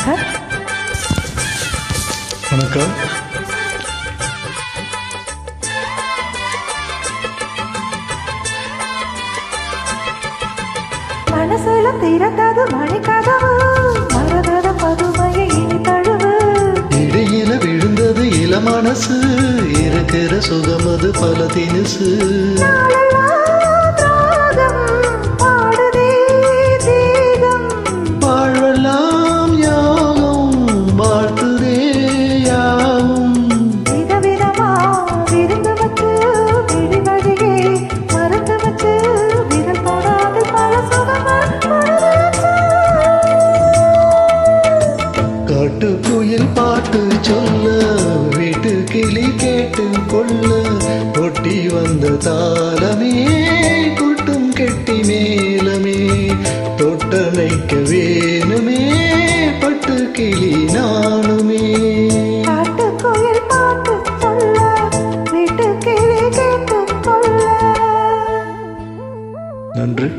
வணக்கம். வணக்கம். மனசுல திறந்தது மணிக்கதவு, மரகத பதுமையை இனி தழுவு. இடையில விழுந்தது இள மனசு, இருக்கிற சுகமது பல தினுசு. நாளெல்லாம் ராகம் பாடுதே தேகம், வாழ்வெல்லாம் யாவும் வாழ்த்துதே யாவும். விதவிதமா விருந்து வச்சு விழிவழியே மருந்து வச்சு விரல் போடாது பல சுகமா காட்டுக்குயில் பாட்டு சொல்ல, வீட்டு கிளி கேட்டு கொள்ள, ஒட்டி வந்த தாளமே கூட்டும் கெட்டி மேலமே, தொட்டணைக்க வேணுமே பட்டு கிளி நானுமே. காட்டுக்குயில் பாட்டு சொல்ல, வீட்டு கிளி கேட்டு கொள்ள. நன்றி.